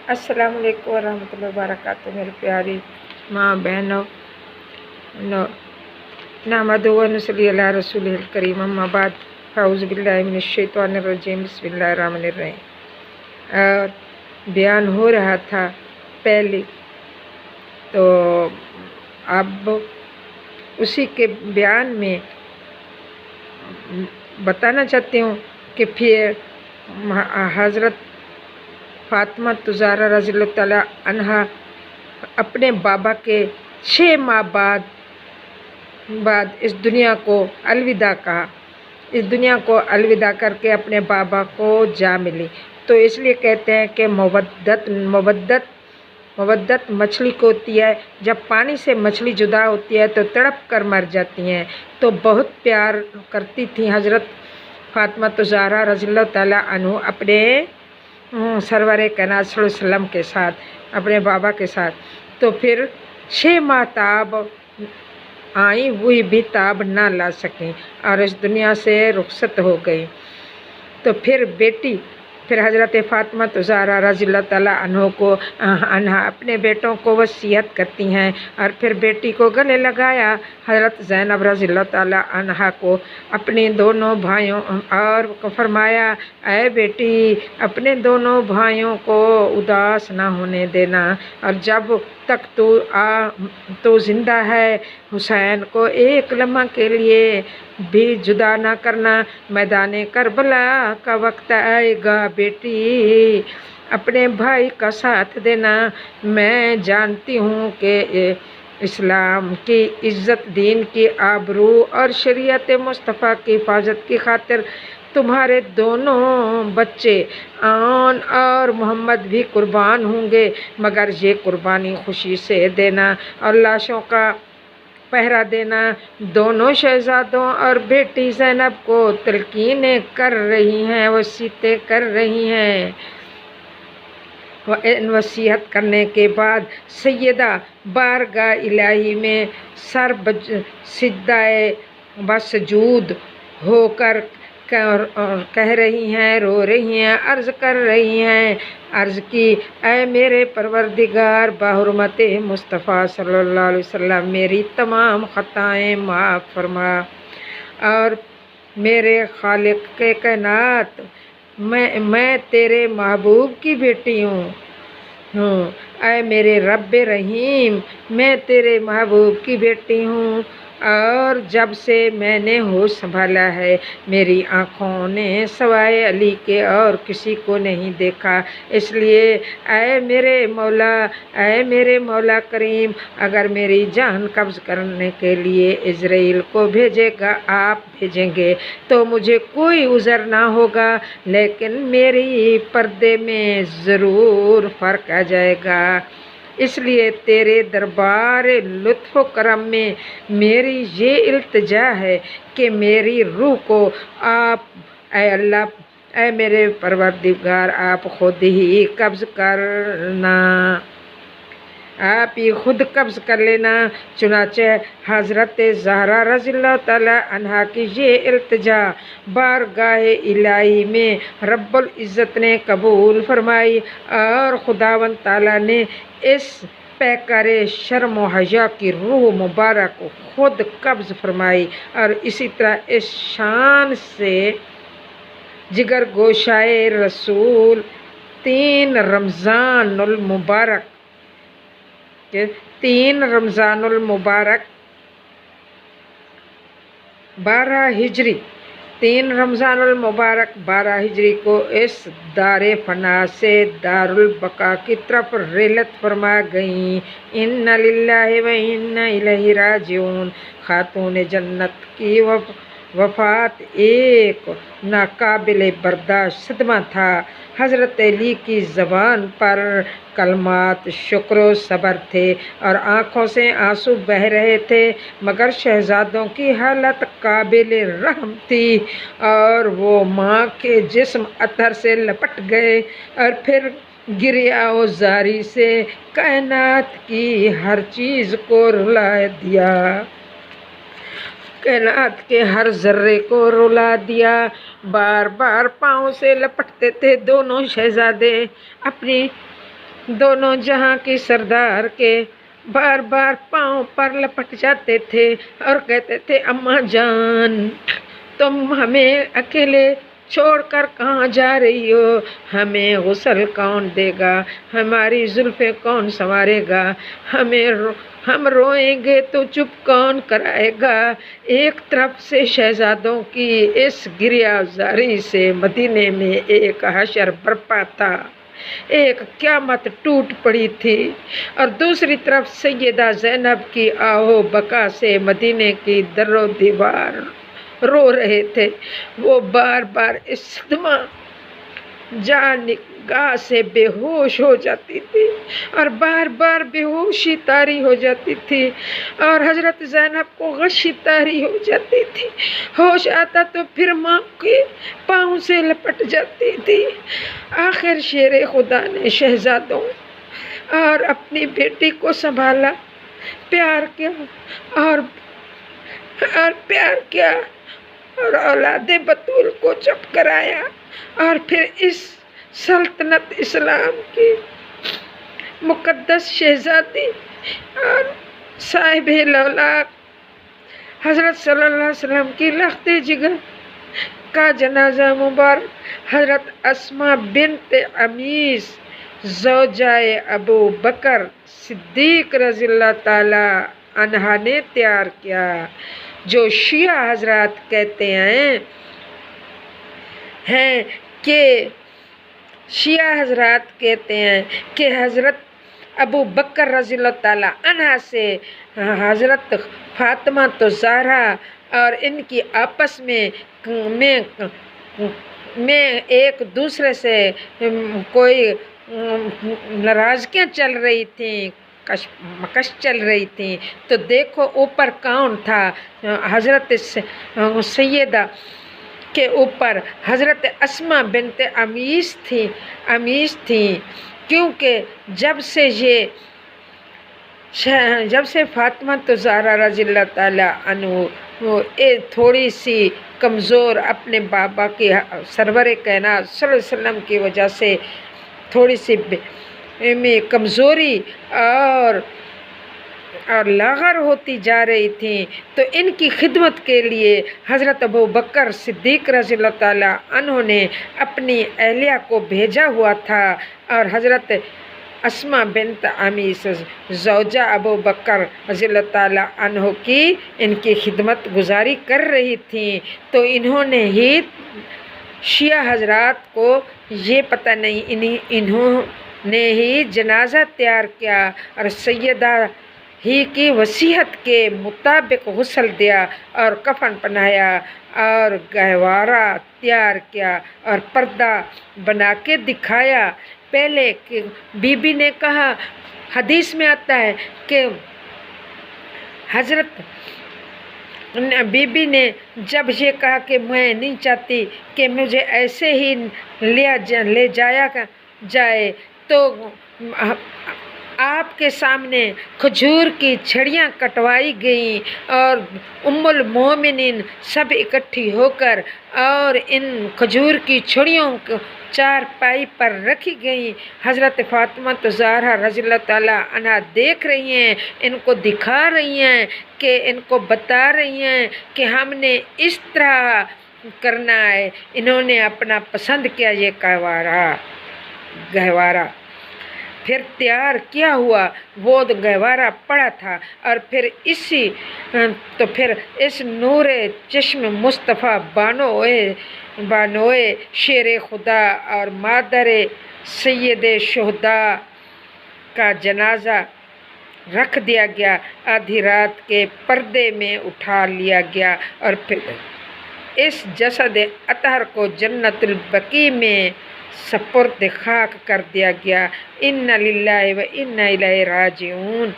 अस्सलाम वालेकुम वरहमतुल्लाहि वबरकातुहू। मेरी प्यारी माँ बहनों, नहमदुहु व नसल्ली अला रसूलिहिल करीम, अम्मा बाद, अऊज़ु बिल्लाहि मिनश शैतानिर रजीम, बिस्मिल्लाहिर रहमानिर रहीम। और बयान हो रहा था पहले, तो अब उसी के बयान में बताना चाहती हूँ कि फिर हज़रत फातिमा ज़हरा रज़ियल्लाहु तआला अन्हा अपने बाबा के 6 माह बाद इस दुनिया को अलविदा कहा। इस दुनिया को अलविदा करके अपने बाबा को जा मिली। तो इसलिए कहते हैं कि मवद्दत मछली को होती है। जब पानी से मछली जुदा होती है तो तड़प कर मर जाती हैं। तो बहुत प्यार करती थी हज़रत फातिमा ज़हरा रज़ियल्लाहु तआला अन्हा अपने सरवर कायनात सल्लल्लाहु अलैहि वसल्लम के साथ, अपने बाबा के साथ। तो फिर 6 माह ताब आई, वही भी ताब ना ला सकें और इस दुनिया से रुखसत हो गई। तो फिर हज़रत फातिमा ज़हरा रज़ियल्लाहु तआला अन्हा अपने बेटों को वसीयत करती हैं और फिर बेटी को गले लगाया। हज़रत ज़ैनब रज़ियल्लाहु तआला अन्हा को अपने दोनों भाइयों और फरमाया, ऐ बेटी, अपने दोनों भाइयों को उदास ना होने देना और जब तक तो जिंदा है हुसैन को एक लम्हा के लिए भी जुदा ना करना। मैदान करबला का वक्त आएगा बेटी, अपने भाई का साथ देना। मैं जानती हूँ कि इस्लाम की इज़्ज़त, दीन की आबरू और शरीयत मुस्तफ़ा की हिफाजत की खातिर तुम्हारे दोनों बच्चे आन और मोहम्मद भी कुर्बान होंगे, मगर ये कुर्बानी खुशी से देना और लाशों का पहरा देना। दोनों शहजादों और बेटी ज़ैनब को तलकीनें कर रही हैं, वसीयतें कर रही हैं। वसीयत करने के बाद सैयदा बारगाह इलाही में सिजदाए बसजूद होकर कह रही हैं, रो रही हैं, अर्ज़ कर रही हैं। अर्ज़ की, ऐ मेरे परवरदिगार बहुरमते मुस्तफ़ा सल्लल्लाहु अलैहि वसल्लम, मेरी तमाम ख़ताएँ माफ़ फरमा और मेरे खालिक के कायनात, मैं तेरे महबूब की बेटी हूँ। ऐ मेरे रब्बे रहीम, मैं तेरे महबूब की बेटी हूँ और जब से मैंने होश संभाला है मेरी आँखों ने सवाए अली के और किसी को नहीं देखा। इसलिए ऐ मेरे मौला करीम, अगर मेरी जान कब्ज़ करने के लिए इज़राइल को आप भेजेंगे तो मुझे कोई उज़र ना होगा, लेकिन मेरी पर्दे में ज़रूर फ़र्क आ जाएगा। इसलिए तेरे दरबार लुत्फ़ करम में मेरी ये इल्तिजा है कि मेरी रूह को आप, ऐ अल्लाह, ऐ मेरे परवरदिगार, आप खुद ही कब्ज़ करना, आप ही खुद कब्ज़ कर लेना। चुनाचे हज़रत ज़हरा रज़ियल्लाहु तआला अन्हा की ये इल्तिजा बारगाह इलाही में रब्बुल इज़्ज़त ने कबूल फरमाई और खुदावंद ताला ने इस पैकर शर्म व हया की रूह मुबारक को खुद कब्ज़ फरमाई। और इसी तरह इस शान से जिगर गोशाए रसूल 3 रमज़ानुल मुबारक 12 हिजरी 3 रमज़ानुल मुबारक 12 हिजरी को इस दारे फना से दारुल बका की तरफ रेलत फरमा गईं। इन्ना लिल्लाहि व इन्ना इलैहि राजिऊन। खातून जन्नत की वफ़ात एक नाकाबिले बर्दाश्त सदमा था। हज़रत अली की ज़बान पर कलमात शुक्र व सब्र थे और आँखों से आंसू बह रहे थे, मगर शहजादों की हालत काबिले रहम थी और वो माँ के जिस्म अतर से लपट गए और फिर गिरिया व ज़ारी से कायनात की हर चीज़ को रुला दिया, कायनात के हर जर्रे को रुला दिया। बार बार पाँव से लपटते थे दोनों शहजादे अपनी दोनों जहां की सरदार के बार बार पाँव पर लपट जाते थे और कहते थे अम्मा जान तुम हमें अकेले छोड़कर कहाँ जा रही हो, हमें गुस्ल कौन देगा, हमारी जुल्फें कौन संवारेगा, हम रोएंगे तो चुप कौन कराएगा। एक तरफ से शहजादों की इस गिरियाजारी से मदीने में एक हशर बरपा था, एक क़यामत टूट पड़ी थी, और दूसरी तरफ सैयदा ज़ैनब की आहो बका से मदीने की दरो दीवार रो रहे थे। वो बार बार इस सदमा जान निगाह से बेहोश हो जाती थी और बार बार बेहोशी तारी हो जाती थी और हजरत ज़ैनब को गशी तारी हो जाती थी। होश आता तो फिर माँ के पाँव से लपट जाती थी। आखिर शेर खुदा ने शहजादों और अपनी बेटी को संभाला, प्यार किया और प्यार किया और औलादे बतूल को चुप कराया और फिर इस सल्तनत इस्लाम की मुकद्दस शहजादी और साहिब लौलाक हज़रत सल्लल्लाहु अलैहि वसल्लम की लख्ते जिगर का जनाजा मुबारक हज़रत अस्मा बिन्त अमीस ज़ौजाए अबू बकर सिद्दीक रज़ियल्लाहु ताला अन्हा ने तैयार किया। जो शिया हजरात कहते हैं कि शिया हजरात कहते हैं कि हज़रत अबू बकर रज़ियल्लाहु ताला अन्हा से हज़रत फ़ातिमा तो ज़हरा और इनकी आपस में एक दूसरे से कोई नाराज़गियाँ चल रही थी, कश चल रही थी। तो देखो ऊपर कौन था, हज़रत सैयदा के ऊपर हज़रत अस्मा बिन्त अमीस थी क्योंकि जब से फ़ातिमा तो ज़हरा रज़ियल्लाहु ताला अन्हु थोड़ी सी कमज़ोर अपने बाबा की सरवर कायनात सल्लल्लाहु अलैहि वसल्लम की वजह से थोड़ी सी में कमज़ोरी और लाग़र होती जा रही थी, तो इनकी खिदमत के लिए हज़रत अबू बकर सिद्दीक रज़ियल्लाहु ताला अन्हु ने अपनी अहलिया को भेजा हुआ था और हज़रत अस्मा बिन्त अमीस ज़ौजा अबू बकर रज़ियल्लाहु ताला अन्हु की इनकी खिदमत गुजारी कर रही थी। तो इन्होंने ही शिया हजरात को ये पता नहीं, इन्होंने ही जनाजा तैयार किया और सैयदा ही की वसीयत के मुताबिक गुस्ल दिया और कफन पहनाया और गहवारा तैयार किया और पर्दा बना के दिखाया। पहले कि बीबी ने कहा, हदीस में आता है कि हज़रत बीबी ने जब ये कहा कि मैं नहीं चाहती कि मुझे ऐसे ही ले जाया जाए, तो आपके सामने खजूर की छड़ियाँ कटवाई गईं और उम्मुल मोमिनीन सब इकट्ठी होकर और इन खजूर की छड़ियों को चारपाई पर रखी गई। हज़रत फ़ातिमा तो ज़हरा रज़ियल्लाहु ताला अन्हा देख रही हैं, इनको दिखा रही हैं कि इनको बता रही हैं कि हमने इस तरह करना है। इन्होंने अपना पसंद किया ये गहवारा फिर तैयार किया हुआ वो गहवारा पड़ा था और फिर फिर इस नूरे चश्म मुस्तफ़ा बानोए शेर खुदा और मादर सैयद शुहदा का जनाजा रख दिया गया। आधी रात के पर्दे में उठा लिया गया और फिर इस जसद अतहर को जन्नतुल बकी में सपुर्द खाक कर दिया गया। इन्ना लिल्लाहि व इन्ना इलैहि राजिऊन।